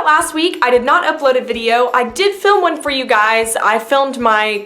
last week. I did not upload a video. I did film one for you guys. I filmed my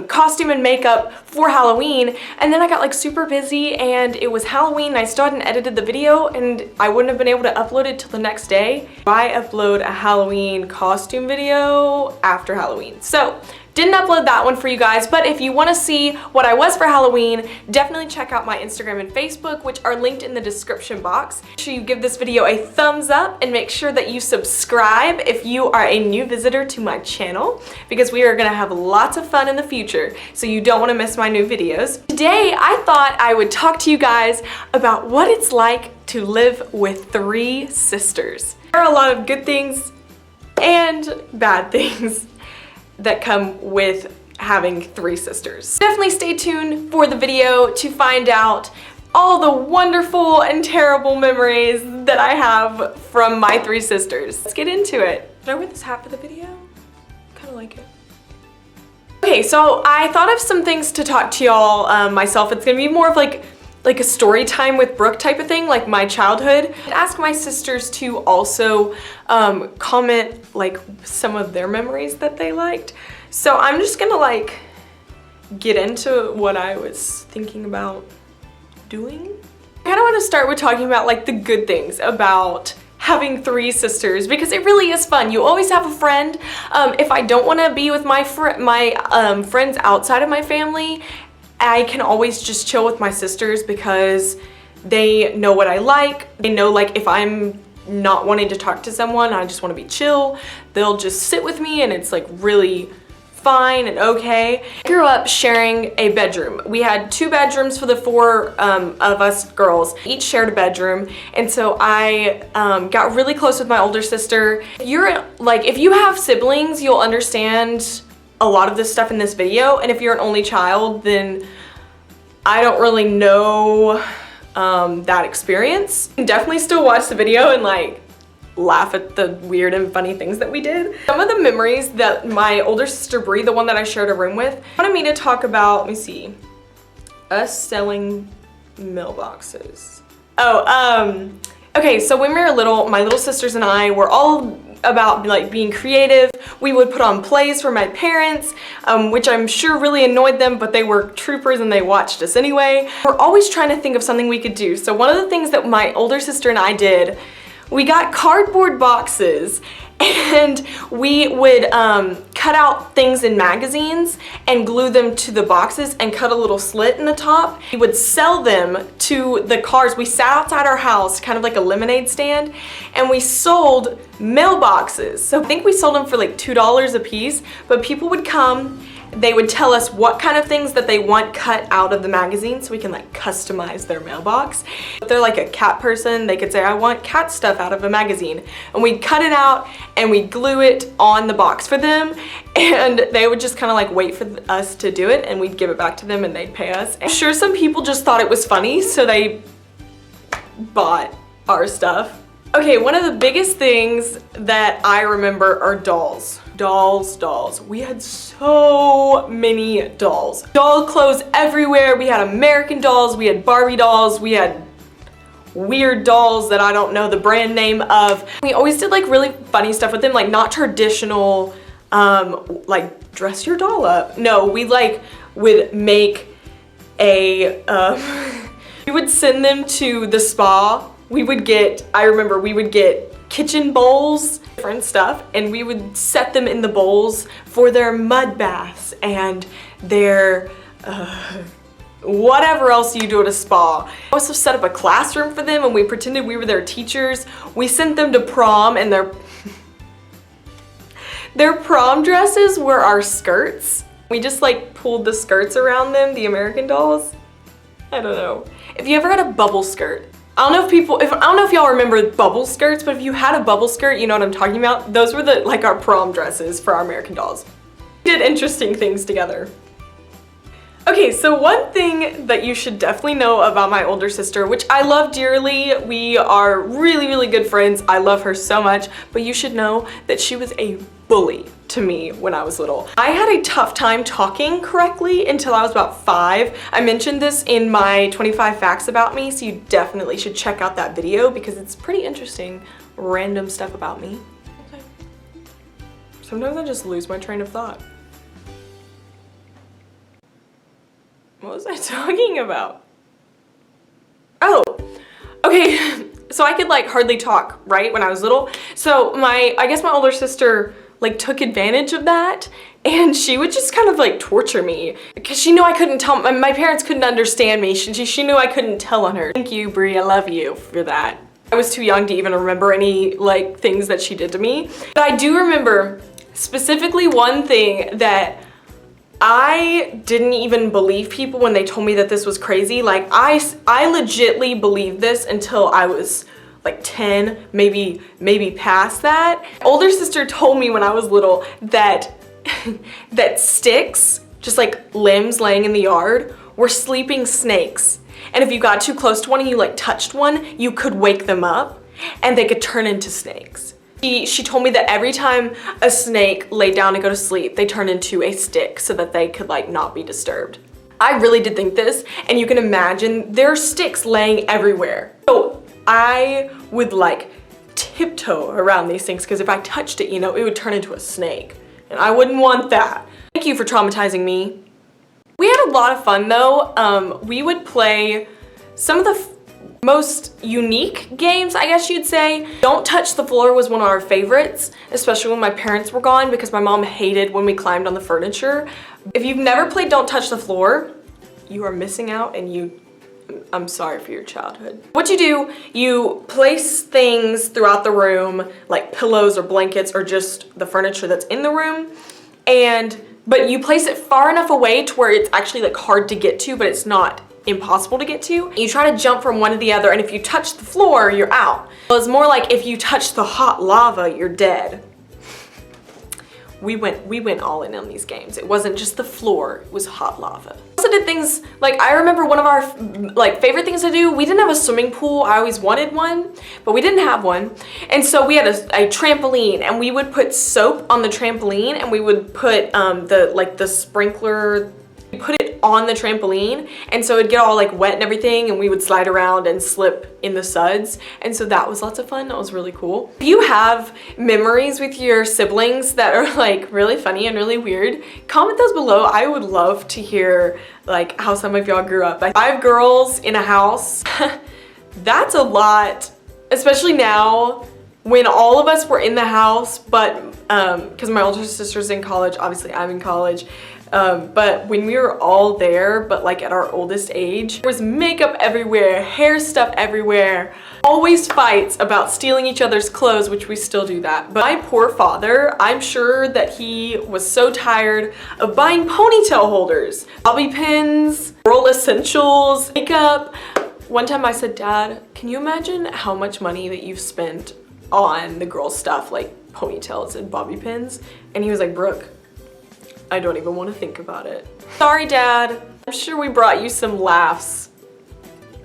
costume and makeup for Halloween, and then I got like super busy and it was Halloween and I still hadn't edited the video and I wouldn't have been able to upload it till the next day. I upload a Halloween costume video after Halloween. So didn't upload that one for you guys, but if you want to see what I was for Halloween, definitely check out my Instagram and Facebook, which are linked in the description box. Make sure you give this video a thumbs up and make sure that you subscribe if you are a new visitor to my channel, because we are going to have lots of fun in the future, so you don't want to miss my new videos. Today, I thought I would talk to you guys about what it's like to live with 3 sisters. There are a lot of good things and bad things that come with having 3 sisters. Definitely stay tuned for the video to find out all the wonderful and terrible memories that I have from my 3 sisters. Let's get into it. Did I wear this hat for the video? Kind of like it. Okay, so I thought of some things to talk to y'all myself. It's gonna be more of like a story time with Brooke type of thing, like my childhood. I'd ask my sisters to also comment like some of their memories that they liked. So I'm just gonna like get into what I was thinking about doing. I kinda wanna start with talking about like the good things about having 3 sisters, because it really is fun. You always have a friend. If I don't wanna be with my friends outside of my family, I can always just chill with my sisters because they know what I like. They know like if I'm not wanting to talk to someone, I just want to be chill, they'll just sit with me and it's like really fine and okay. I grew up sharing a bedroom. We had 2 bedrooms for the 4 of us girls. Each shared a bedroom, and so I got really close with my older sister. If you have siblings, you'll understand a lot of this stuff in this video, and if you're an only child, then I don't really know that experience. You can definitely still watch the video and like laugh at the weird and funny things that we did. Some of the memories that my older sister Brie, the one that I shared a room with, wanted me to talk about, let me see, us selling mailboxes. Okay, so when we were little, my little sisters and I were all about like being creative. We would put on plays for my parents, which I'm sure really annoyed them, but they were troopers and they watched us anyway. We're always trying to think of something we could do. So one of the things that my older sister and I did, we got cardboard boxes and we would cut out things in magazines and glue them to the boxes and cut a little slit in the top. We would sell them to the cars. We sat outside our house, kind of like a lemonade stand, and we sold mailboxes. So I think we sold them for like $2 a piece, but people would come, they would tell us what kind of things that they want cut out of the magazine so we can like customize their mailbox. If they're like a cat person, they could say, I want cat stuff out of a magazine. And we'd cut it out and we'd glue it on the box for them. And they would just kind of like wait for us to do it and we'd give it back to them and they'd pay us. I'm sure some people just thought it was funny, so they bought our stuff. Okay, one of the biggest things that I remember are dolls. Dolls. We had so many dolls. Doll clothes everywhere. We had American dolls, we had Barbie dolls, we had weird dolls that I don't know the brand name of. We always did like really funny stuff with them, like not traditional, like dress your doll up. No, we like would make a, we would send them to the spa. I remember we would get kitchen bowls, different stuff, and we would set them in the bowls for their mud baths and their whatever else you do at a spa. I also set up a classroom for them and we pretended we were their teachers. We sent them to prom and their prom dresses were our skirts. We just like pulled the skirts around them, the American dolls. I don't know. If you ever had a bubble skirt, I don't know if y'all remember bubble skirts, but if you had a bubble skirt, you know what I'm talking about. Those were like our prom dresses for our American dolls. We did interesting things together. Okay, so one thing that you should definitely know about my older sister, which I love dearly, we are really, really good friends. I love her so much, but you should know that she was a bully to me when I was little. I had a tough time talking correctly until I was about 5. I mentioned this in my 25 facts about me, so you definitely should check out that video because it's pretty interesting, random stuff about me. Okay. Sometimes I just lose my train of thought. What was I talking about? Oh, okay. So I could like hardly talk, right, when I was little. So I guess my older sister like took advantage of that, and she would just kind of like torture me because she knew I couldn't tell, my parents couldn't understand me. She knew I couldn't tell on her. Thank you, Brie, I love you for that. I was too young to even remember any like things that she did to me. But I do remember specifically one thing that I didn't even believe people when they told me that this was crazy. Like I legitly believed this until I was like 10, maybe past that. Older sister told me when I was little that that sticks, just like limbs laying in the yard, were sleeping snakes. And if you got too close to one and you like touched one, you could wake them up and they could turn into snakes. She told me that every time a snake laid down to go to sleep, they turned into a stick so that they could like not be disturbed. I really did think this, and you can imagine there are sticks laying everywhere. So I would like tiptoe around these things because if I touched it, you know, it would turn into a snake. And I wouldn't want that. Thank you for traumatizing me. We had a lot of fun though. We would play some of the most unique games, I guess you'd say. Don't Touch the Floor was one of our favorites, especially when my parents were gone because my mom hated when we climbed on the furniture. If you've never played Don't Touch the Floor, you are missing out, and I'm sorry for your childhood. What you do, you place things throughout the room, like pillows or blankets or just the furniture that's in the room, but you place it far enough away to where it's actually like hard to get to, but it's not impossible to get to. You try to jump from one to the other, and if you touch the floor, you're out. Well, it's more like if you touch the hot lava, you're dead. We went all in on these games. It wasn't just the floor, it was hot lava. We also did things, like I remember one of our like favorite things to do, we didn't have a swimming pool. I always wanted one, but we didn't have one. And so we had a trampoline, and we would put soap on the trampoline, and we would put the sprinkler, we put it on the trampoline, and so it'd get all like wet and everything, and we would slide around and slip in the suds. And so that was lots of fun. That was really cool. If you have memories with your siblings that are like really funny and really weird, comment those below. I would love to hear like how some of y'all grew up. Like 5 girls in a house. That's a lot, especially now when all of us were in the house, but because my older sister's in college, obviously I'm in college. But when we were all there, but like at our oldest age, there was makeup everywhere, hair stuff everywhere, always fights about stealing each other's clothes, which we still do that. But my poor father, I'm sure that he was so tired of buying ponytail holders, bobby pins, girl essentials, makeup. One time I said, Dad, can you imagine how much money that you've spent on the girl stuff like ponytails and bobby pins? And he was like, Brooke, I don't even want to think about it. Sorry, Dad. I'm sure we brought you some laughs,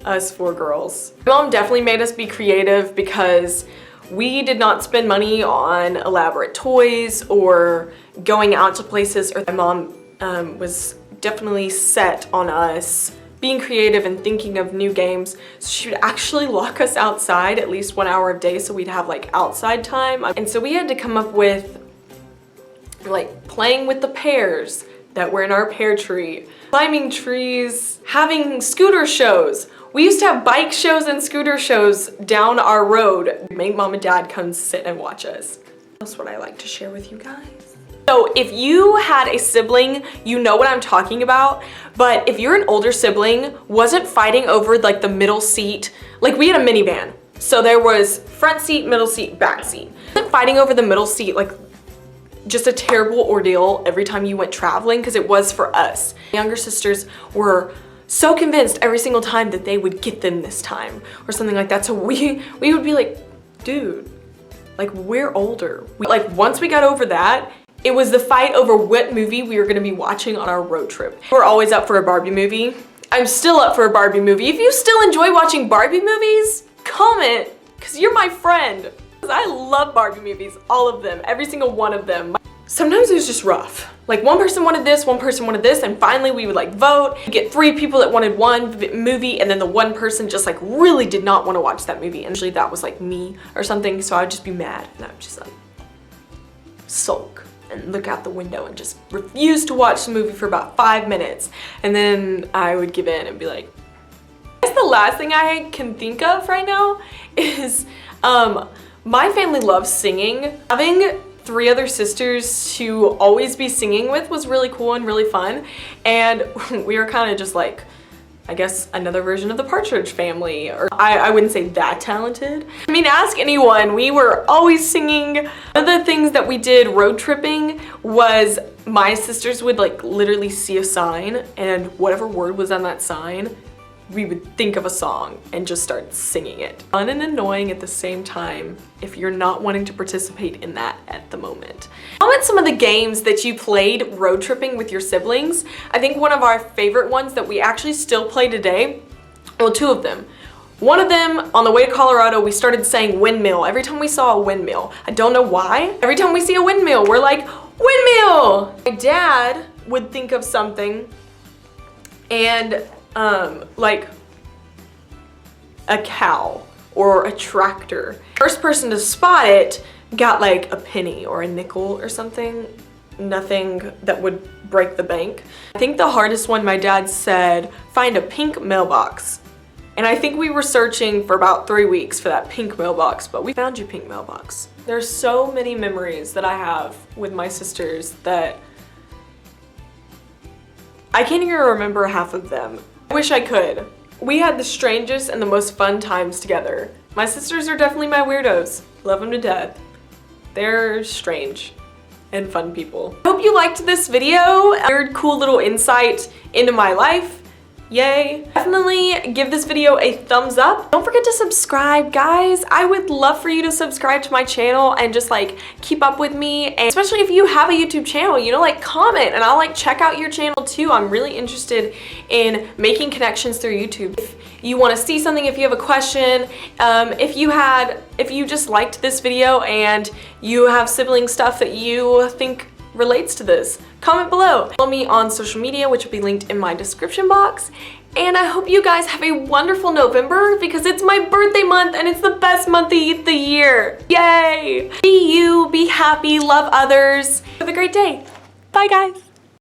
us 4 girls. My mom definitely made us be creative because we did not spend money on elaborate toys or going out to places. Or my mom was definitely set on us being creative and thinking of new games. So she would actually lock us outside at least 1 hour a day so we'd have like outside time. And so we had to come up with like playing with the pears that were in our pear tree, climbing trees, having scooter shows. We used to have bike shows and scooter shows down our road. Make Mom and Dad come sit and watch us. That's what I like to share with you guys. So if you had a sibling, you know what I'm talking about, but if you're an older sibling, wasn't fighting over like the middle seat, like we had a minivan. So there was front seat, middle seat, back seat. Wasn't fighting over the middle seat like just a terrible ordeal every time you went traveling, because it was for us. Younger sisters were so convinced every single time that they would get them this time or something like that. So we would be like, dude, like we're older. Like once we got over that, it was the fight over what movie we were gonna be watching on our road trip. We're always up for a Barbie movie. I'm still up for a Barbie movie. If you still enjoy watching Barbie movies, comment, because you're my friend. I love Barbie movies, all of them, every single one of them. Sometimes it was just rough. Like one person wanted this, one person wanted this, and finally we would like vote. You get 3 people that wanted one movie, and then the one person just like really did not want to watch that movie. And usually that was like me or something, so I would just be mad, and I would just like, sulk and look out the window and just refuse to watch the movie for about 5 minutes. And then I would give in and be like, I guess the last thing I can think of right now is my family loves singing. Having 3 other sisters to always be singing with was really cool and really fun. And we were kind of just like, I guess, another version of the Partridge Family, or I wouldn't say that talented. I mean, ask anyone, we were always singing. One of the things that we did road tripping was my sisters would like literally see a sign, and whatever word was on that sign, we would think of a song and just start singing it. Fun and annoying at the same time if you're not wanting to participate in that at the moment. Comment some of the games that you played road tripping with your siblings. I think one of our favorite ones that we actually still play today, well, 2 of them. One of them, on the way to Colorado, we started saying windmill every time we saw a windmill. I don't know why. Every time we see a windmill, we're like, windmill! My dad would think of something and like a cow or a tractor. First person to spot it got like a penny or a nickel or something. Nothing that would break the bank. I think the hardest one, my dad said, find a pink mailbox. And I think we were searching for about 3 weeks for that pink mailbox, but we found your pink mailbox. There's so many memories that I have with my sisters that I can't even remember half of them. I wish I could. We had the strangest and the most fun times together. My sisters are definitely my weirdos. Love them to death. They're strange and fun people. I hope you liked this video. Weird, cool little insight into my life. Yay. Definitely give this video a thumbs up. Don't forget to subscribe, guys. I would love for you to subscribe to my channel and just like keep up with me. And especially if you have a YouTube channel, you know, like comment and I'll like check out your channel too. I'm really interested in making connections through YouTube. If you want to see something, if you have a question, if you just liked this video and you have sibling stuff that you think relates to this, comment below. Follow me on social media, which will be linked in my description box. And I hope you guys have a wonderful November because it's my birthday month and it's the best month of the year. Yay! Be you, be happy, love others. Have a great day. Bye, guys.